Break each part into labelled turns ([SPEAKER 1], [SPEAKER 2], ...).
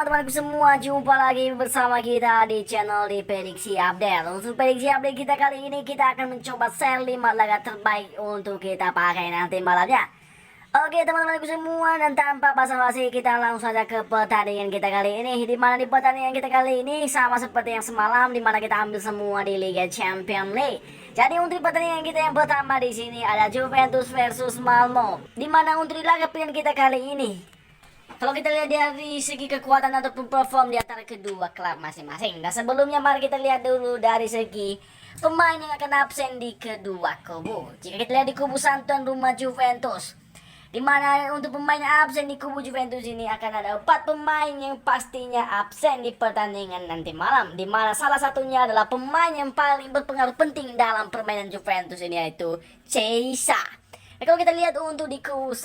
[SPEAKER 1] teman-temanku semua, jumpa lagi bersama kita di channel di Prediksi Update. Untuk prediksi update kita kali ini, kita akan mencoba share 5 laga terbaik untuk kita pakai nanti malamnya. Oke teman-temanku semua, dan tanpa basa-basi kita langsung saja ke pertandingan kita kali ini. Di mana di pertandingan kita kali ini sama seperti yang semalam, di mana kita ambil semua di Liga Champions League. Jadi untuk pertandingan kita yang pertama di sini ada Juventus versus Malmo. Di mana untuk di laga pilihan kita kali ini, kalau kita lihat dari segi kekuatan ataupun perform di antara kedua klub masing-masing. Dan sebelumnya mari kita lihat dulu dari segi pemain yang akan absen di kedua kubu. Jika kita lihat di kubu Santuan Rumah Juventus, di mana untuk pemain yang absen di kubu Juventus ini akan ada 4 pemain yang pastinya absen di pertandingan nanti malam. Di mana salah satunya adalah pemain yang paling berpengaruh penting dalam permainan Juventus ini, yaitu Chiesa. Nah, kalau kita lihat untuk di kubu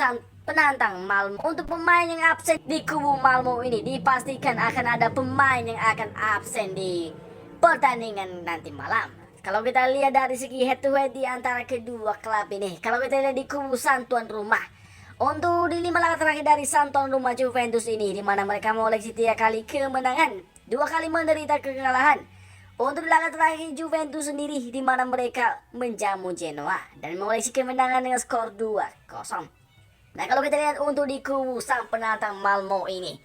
[SPEAKER 1] penantang Malmo, untuk pemain yang absen di kubu Malmo ini dipastikan akan ada pemain yang akan absen di pertandingan nanti malam. Kalau kita lihat dari segi head to head di antara kedua klub ini, kalau kita lihat di kubu Santuan Rumah, untuk di 5 laga terakhir dari Santuan Rumah Juventus ini, di mana mereka mengoleksi 3 kali kemenangan, 2 kali menderita kekalahan. Untuk laga terakhir Juventus sendiri, di mana mereka menjamu Genoa dan mengoleksi kemenangan dengan skor 2-0. Nah, kalau kita lihat untuk di kubu sang penantang Malmo ini,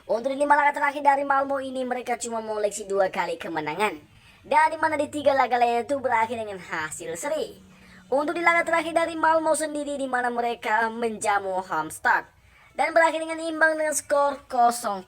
[SPEAKER 1] untuk di 5 laga terakhir dari Malmo ini, mereka cuma mengoleksi 2 kali kemenangan, dan di mana di 3 laga lainnya itu berakhir dengan hasil seri. Untuk di laga terakhir dari Malmo sendiri, di mana mereka menjamu Darmstadt dan berakhir dengan imbang dengan skor 0-0.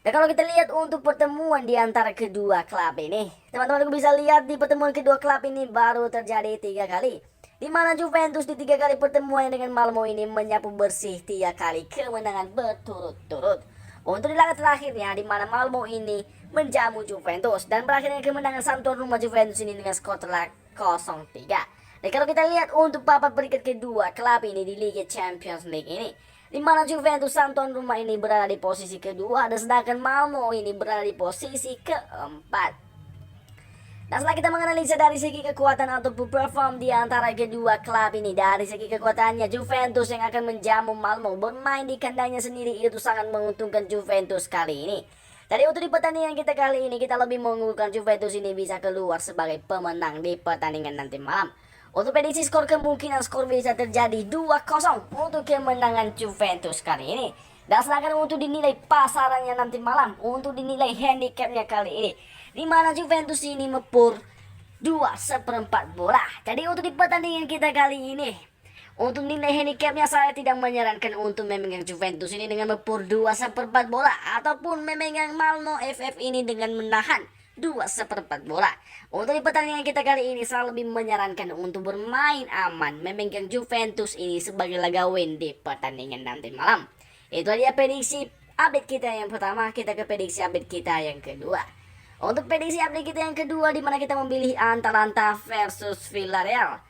[SPEAKER 1] Dan kalau kita lihat untuk pertemuan di antara kedua klub ini, teman-teman bisa lihat di pertemuan kedua klub ini baru terjadi 3 kali. Di mana Juventus di 3 kali pertemuan dengan Malmo ini menyapu bersih 3 kali kemenangan berturut-turut. Untuk di laga terakhirnya, di mana Malmo ini menjamu Juventus dan berakhir dengan kemenangan Santuan Rumah Juventus ini dengan skor telak 0-3. Dan kalau kita lihat untuk papan peringkat kedua klub ini di Liga Champions League ini, di mana Juventus Santuan Rumah ini berada di posisi kedua, dan sedangkan Malmo ini berada di posisi keempat. Dan setelah kita menganalisa dari segi kekuatan ataupun perform di antara kedua klub ini, dari segi kekuatannya Juventus yang akan menjamu Malmo bermain di kandangnya sendiri itu sangat menguntungkan Juventus kali ini. Jadi untuk di pertandingan kita kali ini, kita lebih mengunggulkan Juventus ini bisa keluar sebagai pemenang di pertandingan nanti malam. Untuk prediksi skor, kemungkinan skor bisa terjadi 2-0 untuk kemenangan Juventus kali ini. Dan sedangkan untuk dinilai pasarannya nanti malam, untuk dinilai handicapnya kali ini, di mana Juventus ini mepur 2/4 bola. Jadi untuk di pertandingan kita kali ini, untuk nilai handicapnya saya tidak menyarankan untuk memegang Juventus ini dengan mepur 2/4 bola, ataupun memegang Malmo FF ini dengan menahan 2/4 bola. Untuk di pertandingan kita kali ini, saya lebih menyarankan untuk bermain aman, memegang Juventus ini sebagai laga win di pertandingan nanti malam. Itu dia prediksi update kita yang pertama. Kita ke prediksi update kita yang kedua. Untuk prediksi update kita yang kedua, di mana kita memilih Atalanta versus Villarreal.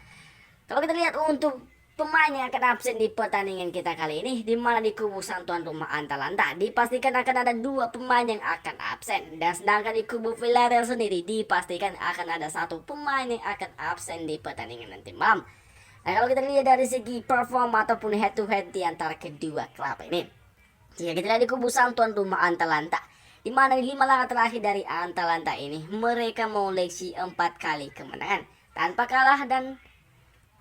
[SPEAKER 1] Kalau kita lihat untuk pemain yang akan absen di pertandingan kita kali ini, di mana di kubu Santuan Rumah Atalanta dipastikan akan ada 2 pemain yang akan absen, dan sedangkan di kubu Villarreal sendiri dipastikan akan ada 1 pemain yang akan absen di pertandingan nanti malam. Nah, kalau kita lihat dari segi perform ataupun head to head di antara kedua klub ini, jika kita lihat di kubu Santuan Rumah Atalanta, di mana di 5 laga terakhir dari Atalanta ini mereka mengoleksi 4 kali kemenangan tanpa kalah dan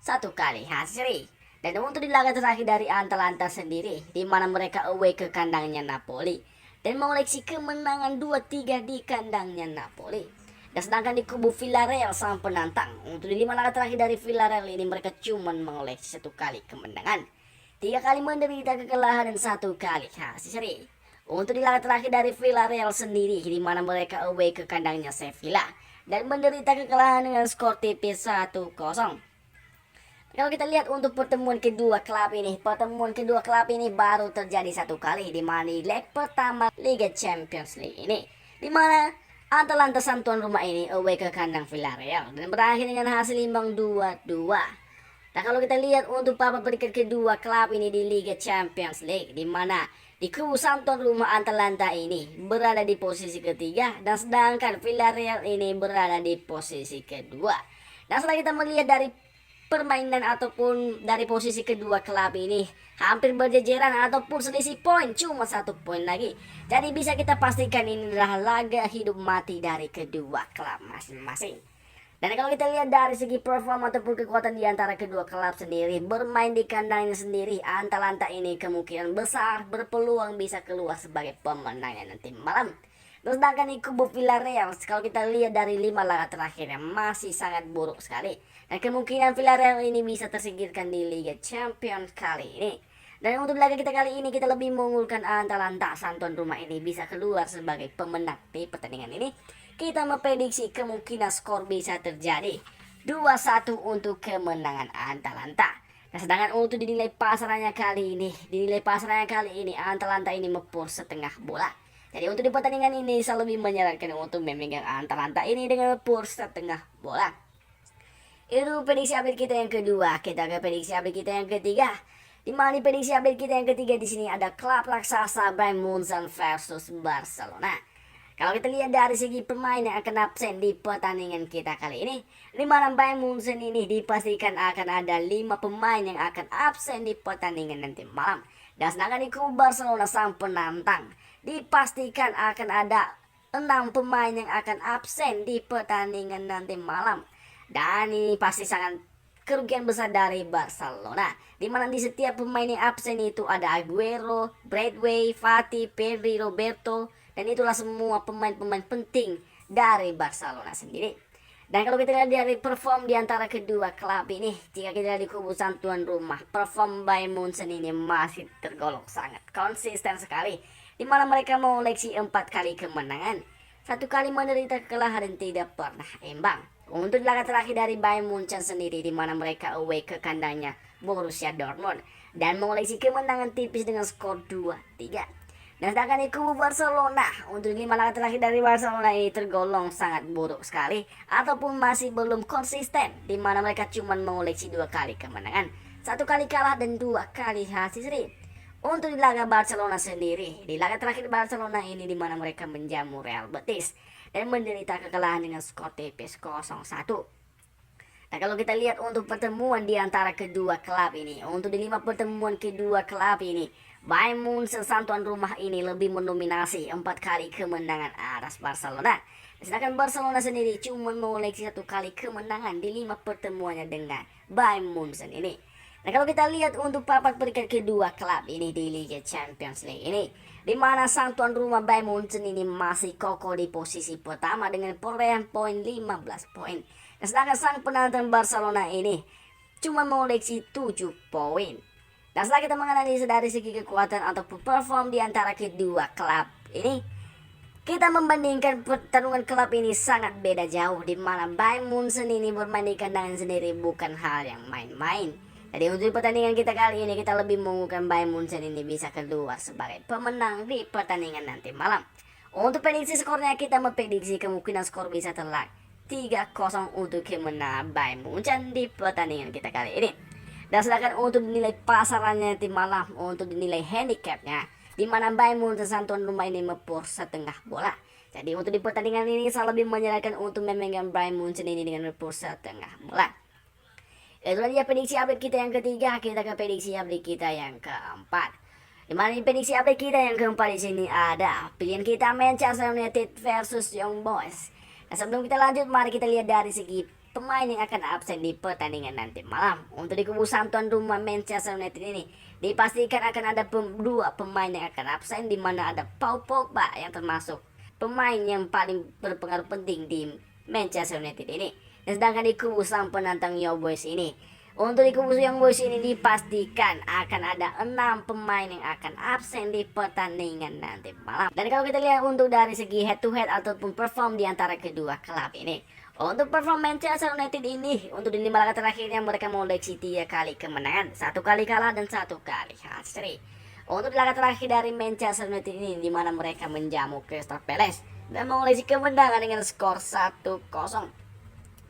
[SPEAKER 1] 1 kali hasil seri. Dan untuk di laga terakhir dari Atalanta sendiri, di mana mereka away ke kandangnya Napoli dan mengoleksi kemenangan 2-3 di kandangnya Napoli. Dan sedangkan di kubu Villarreal sang penantang, untuk di 5 laga terakhir dari Villarreal ini mereka cuma mengoleksi 1 kali kemenangan, 3 kali menderita kekalahan dan 1 kali hasil seri. Untuk di laga terakhir dari Villarreal sendiri, di mana mereka away ke kandangnya Sevilla dan menderita kekalahan dengan skor tipis 1-0. Kalau kita lihat untuk pertemuan kedua klub ini, baru terjadi 1 kali, di mana di leg pertama Liga Champions League ini, di mana Atalanta Santuan Rumah ini away ke kandang Villarreal dan berakhir dengan hasil imbang 2-2. Nah, kalau kita lihat untuk papan peringkat kedua klub ini di Liga Champions League, di mana di kubu Santuan Rumah Atalanta ini berada di posisi ketiga, dan sedangkan Villarreal ini berada di posisi kedua. Dan setelah kita melihat dari permainan ataupun dari posisi kedua klub ini hampir berjejeran ataupun selisih poin cuma 1 poin lagi. Jadi bisa kita pastikan ini adalah laga hidup mati dari kedua klub masing-masing. Dan kalau kita lihat dari segi performa ataupun kekuatan di antara kedua klub sendiri bermain di kandangnya sendiri, Atalanta ini kemungkinan besar berpeluang bisa keluar sebagai pemenangnya nanti malam. Sedangkan di kubu Villarreal, kalau kita lihat dari 5 laga terakhirnya masih sangat buruk sekali. Dan kemungkinan Villarreal ini bisa tersingkirkan di Liga Champions kali ini. Dan untuk laga kita kali ini kita lebih mengunggulkan Atalanta, sang tuan rumah ini bisa keluar sebagai pemenang di pertandingan ini. Kita memprediksi kemungkinan skor bisa terjadi 2-1 untuk kemenangan Atalanta. Nah, sedangkan untuk dinilai pasarannya kali ini Atalanta ini mepur setengah bola. Jadi untuk di pertandingan ini saya lebih menyarankan untuk memegang Atalanta ini dengan mepur setengah bola. Itu prediksi update kita yang kedua. Kita ke prediksi update kita yang ketiga. Di mana di prediksi update kita yang ketiga di sini ada klub raksasa Bayern Munchen versus Barcelona. Kalau kita lihat dari segi pemain yang akan absen di pertandingan kita kali ini, di mana Bayern Munchen ini dipastikan akan ada 5 pemain yang akan absen di pertandingan nanti malam. Dan sedangkan di kubu Barcelona sang penantang dipastikan akan ada 6 pemain yang akan absen di pertandingan nanti malam. Dan ini pasti sangat kerugian besar dari Barcelona, di mana di setiap pemain yang absen itu ada Aguero, Bradway, Fati, Pedri, Roberto, dan itulah semua pemain-pemain penting dari Barcelona sendiri. Dan kalau kita lihat dari perform di antara kedua klub ini, jika kita lihat di kubu sang tuan rumah, perform Bayern Munchen ini masih tergolong sangat konsisten sekali, di mana mereka mengoleksi 4 kali kemenangan, 1 kali menderita kekalahan dan tidak pernah imbang. Untuk laga terakhir dari Bayern Munchen sendiri, di mana mereka away ke kandangnya Borussia Dortmund dan mengoleksi kemenangan tipis dengan skor 2-3. Dan sedangkan di kubu Barcelona, untuk 5 laga terakhir dari Barcelona ini tergolong sangat buruk sekali ataupun masih belum konsisten, di mana mereka cuma mengoleksi 2 kali kemenangan, 1 kali kalah dan 2 kali hasil seri. Untuk di laga Barcelona sendiri, di laga terakhir Barcelona ini di mana mereka menjamu Real Betis dan menderita kekalahan dengan skor tipis 0-1. Nah, kalau kita lihat untuk pertemuan di antara kedua klub ini, untuk di 5 pertemuan kedua klub ini, Bayern Munchen sang tuan rumah ini lebih mendominasi 4 kali kemenangan atas Barcelona. Sedangkan Barcelona sendiri cuma mengoleksi 1 kali kemenangan di 5 pertemuannya dengan Bayern Munchen ini. Nah, kalau kita lihat untuk papan peringkat kedua klub ini di Liga Champions League ini, di mana sang tuan rumah Bayern Munchen ini masih kokoh di posisi pertama dengan perolehan poin 15 poin. Nah, sedangkan sang penantang Barcelona ini cuma mengoleksi 7 poin. Dan setelah kita menganalisa dari segi kekuatan ataupun perform di antara kedua klub ini, kita membandingkan pertarungan klub ini sangat beda jauh, di mana Bayern Munchen ini bermain di kandang sendiri bukan hal yang main-main. Jadi untuk pertandingan kita kali ini kita lebih mengunggulkan Bayern Munchen ini bisa keluar sebagai pemenang di pertandingan nanti malam. Untuk prediksi skornya kita memprediksi kemungkinan skor bisa telak 3-0 untuk kemenangan Bayern Munchen di pertandingan kita kali ini. Dan sedangkan untuk dinilai pasarannya nanti malam, untuk dinilai handicapnya, di mana Bayern Munchen sang tuan rumah ini mepur setengah bola. Jadi untuk di pertandingan ini saya lebih menyarankan untuk memegang Bayern Munchen ini dengan mepur setengah bola. Itulah dia prediksi update kita yang ketiga. Kita ke prediksi update kita yang keempat. Di mana di prediksi update kita yang keempat di sini ada pilihan kita Manchester United versus Young Boys. Nah, sebelum kita lanjut, mari kita lihat dari segi pemain yang akan absen di pertandingan nanti malam. Untuk di kubu sang tuan rumah Manchester United ini dipastikan akan ada 2 pemain yang akan absen, di mana ada Paul Pogba yang termasuk pemain yang paling berpengaruh penting di Manchester United ini. Dan sedangkan di kubu sang penantang Young Boys ini, untuk di kubu Young Boys ini dipastikan akan ada 6 pemain yang akan absen di pertandingan nanti malam. Dan kalau kita lihat untuk dari segi head to head ataupun perform di antara kedua klub ini, untuk perform Manchester United ini, untuk di 5 laga terakhirnya mereka mengoleksi 3 kali kemenangan, 1 kali kalah dan 1 kali hasil seri. Untuk laga terakhir dari Manchester United ini, di mana mereka menjamu Crystal Palace dan mengoleksi kemenangan dengan skor 1-0.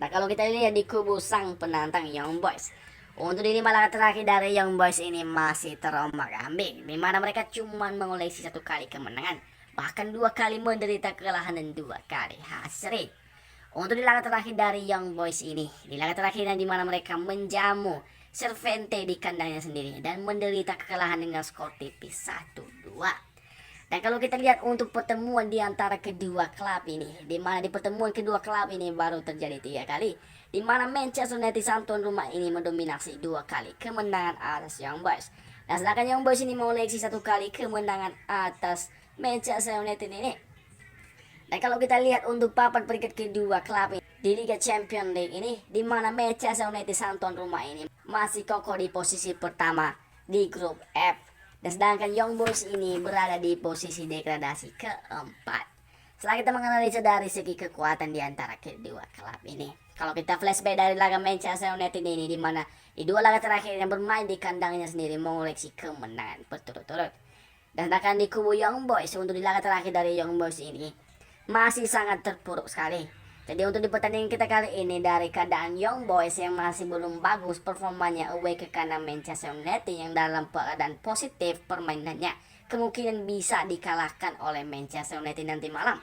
[SPEAKER 1] Nah, kalau kita lihat di kubu sang penantang Young Boys, untuk di 5 laga terakhir dari Young Boys ini masih terombang-ambing, di mana mereka cuma mengoleksi 1 kali kemenangan, bahkan 2 kali menderita kekalahan dan 2 kali hasil seri. Untuk di laga terakhir dari Young Boys ini, di laga terakhirnya di mana mereka menjamu Servente di kandangnya sendiri dan menderita kekalahan dengan skor tipis 1-2. Dan kalau kita lihat untuk pertemuan di antara kedua klub ini, di mana di pertemuan kedua klub ini baru terjadi 3 kali, di mana Manchester United sang tuan rumah ini mendominasi 2 kali kemenangan atas Young Boys. Dan sedangkan Young Boys ini mengoleksi 1 kali kemenangan atas Manchester United ini. Dan kalau kita lihat untuk papan peringkat kedua klub ini di Liga Champions League ini, di mana Manchester United sang tuan rumah ini masih kokoh di posisi pertama di grup F. Dan sedangkan Young Boys ini berada di posisi degradasi keempat. Setelah kita menganalisa dari segi kekuatan di antara kedua klub ini, kalau kita flashback dari laga Manchester United ini, di mana di 2 laga terakhir yang bermain di kandangnya sendiri mengoleksi kemenangan berturut-turut. Dan sedangkan di kubu Young Boys, untuk di laga terakhir dari Young Boys ini masih sangat terpuruk sekali. Jadi untuk di pertandingan kita kali ini, dari keadaan Young Boys yang masih belum bagus performanya away ke kandang Manchester United yang dalam keadaan positif permainannya, kemungkinan bisa dikalahkan oleh Manchester United nanti malam.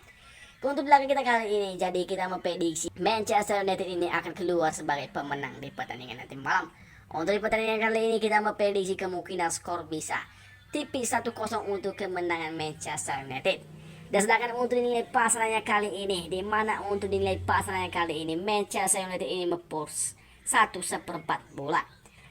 [SPEAKER 1] Untuk di laga kita kali ini, jadi kita memprediksi Manchester United ini akan keluar sebagai pemenang di pertandingan nanti malam. Untuk di pertandingan kali ini kita memprediksi kemungkinan skor bisa tipis 1-0 untuk kemenangan Manchester United. Dan sedangkan untuk nilai pasarannya kali ini, di mana untuk nilai pasarannya kali ini Manchester United ini mepurs 1/4 bola.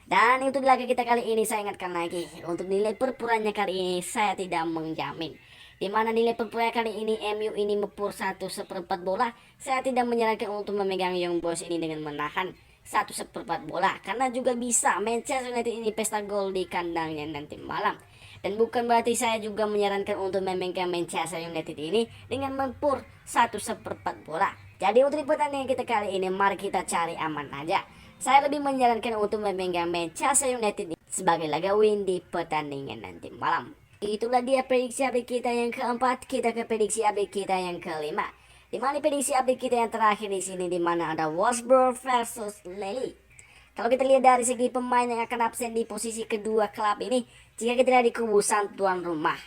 [SPEAKER 1] Dan untuk di laga kita kali ini saya ingatkan lagi, untuk nilai perpuranya kali ini saya tidak menjamin. Di mana nilai perpuranya kali ini MU ini mepurs 1/4 bola, saya tidak menyarankan untuk memegang Young Boys ini dengan menahan 1/4 bola, karena juga bisa Manchester United ini pesta gol di kandangnya nanti malam. Dan bukan berarti saya juga menyarankan untuk memegang Manchester United ini dengan mempur 1/4 bola. Jadi untuk di pertandingan kita kali ini, mari kita cari aman aja. Saya lebih menyarankan untuk memegang Manchester United sebagai laga win di pertandingan nanti malam. Itulah dia prediksi update kita yang keempat. Kita ke prediksi update kita yang kelima. Di mana prediksi update kita yang terakhir di sini, di mana ada Wolfsburg versus Lille. Kalau kita lihat dari segi pemain yang akan absen di posisi kedua klub ini, jika kita lihat di kubu sang tuan rumah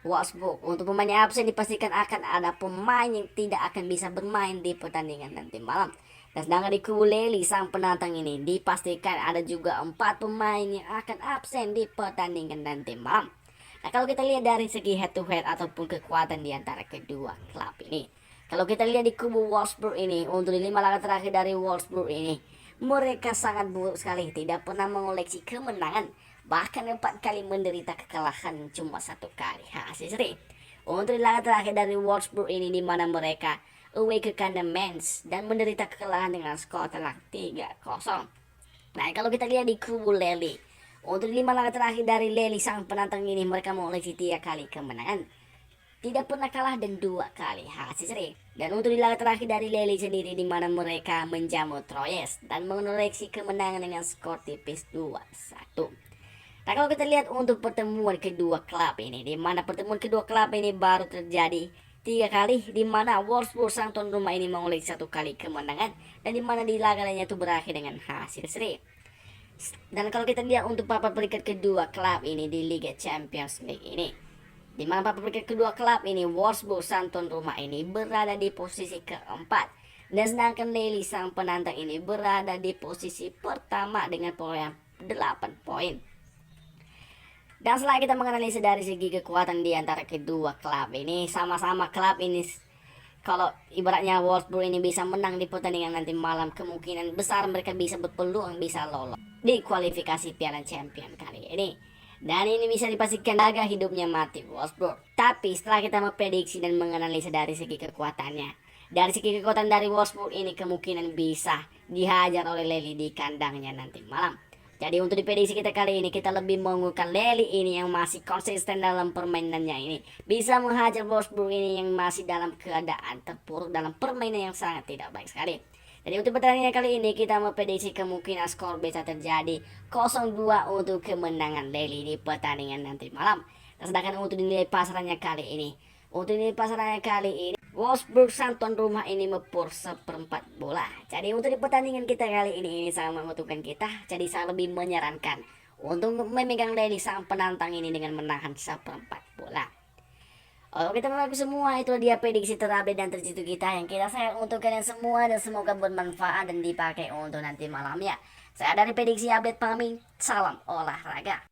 [SPEAKER 1] Wolfsburg, untuk pemain yang absen dipastikan akan ada pemain yang tidak akan bisa bermain di pertandingan nanti malam. Dan sedangkan di kubu Lille sang penantang ini dipastikan ada juga 4 pemain yang akan absen di pertandingan nanti malam. Nah kalau kita lihat dari segi head to head ataupun kekuatan di antara kedua klub ini, kalau kita lihat di kubu Wolfsburg ini, untuk di 5 laga terakhir dari Wolfsburg ini, mereka sangat buruk sekali, tidak pernah mengoleksi kemenangan, bahkan 4 kali menderita kekalahan, cuma 1 kali hasil seri. Untuk di laga terakhir dari Wolfsburg ini, di mana mereka away ke kandang Mainz dan menderita kekalahan dengan skor telak 3-0. Nah kalau kita lihat di kubu Lille, untuk 5 laga terakhir dari Lille sang penantang ini, mereka mengoleksi 3 kali kemenangan, tidak pernah kalah, dan 2 kali hasil seri. Dan untuk di laga terakhir dari Lille sendiri, di mana mereka menjamu Troyes dan mengoleksi kemenangan dengan skor tipis 2-1. Nah kalau kita lihat untuk pertemuan kedua klub ini, di mana pertemuan kedua klub ini baru terjadi 3 kali, di mana Wolfsburg sang tuan rumah ini mengoleksi 1 kali kemenangan, dan di mana di laga lainnya itu berakhir dengan hasil seri. Dan kalau kita lihat untuk papan peringkat kedua klub ini di Liga Champions League ini, di mana papan peringkat kedua klub ini Wolfsburg sang tuan rumah ini berada di posisi keempat, dan sedangkan Lille sang penantang ini berada di posisi pertama dengan poin 8 poin. Dan setelah kita menganalisa dari segi kekuatan di antara kedua klub ini, sama-sama klub ini kalau ibaratnya Wolfsburg ini bisa menang di pertandingan nanti malam, kemungkinan besar mereka bisa berpeluang bisa lolos di kualifikasi Piala Champions kali ini. Dan ini bisa dipastikan laga hidupnya mati Wolfsburg. Tapi setelah kita memprediksi dan menganalisa dari segi kekuatannya, dari segi kekuatan dari Wolfsburg ini kemungkinan bisa dihajar oleh Lille di kandangnya nanti malam. Jadi untuk di prediksi kita kali ini, kita lebih mengunggulkan Lille ini yang masih konsisten dalam permainannya ini, bisa menghajar Wolfsburg ini yang masih dalam keadaan terpuruk dalam permainan yang sangat tidak baik sekali. Jadi untuk pertandingan kali ini kita memprediksi kemungkinan skor bisa terjadi 0-2 untuk kemenangan Lille di pertandingan nanti malam. Dan sedangkan untuk nilai pasarannya kali ini, Wolfsburg sang tuan rumah ini mepur 1/4 bola. Jadi untuk di pertandingan kita kali ini sangat menguntungkan kita. Jadi saya lebih menyarankan untuk memegang Lille sang penantang ini dengan menahan 1/4 bola. Oke teman-teman semua, itu dia prediksi terupdate dan terjitu kita yang kita share untuk kalian semua, dan semoga bermanfaat dan dipakai untuk nanti malam ya. Saya dari prediksi update pamit, salam olahraga.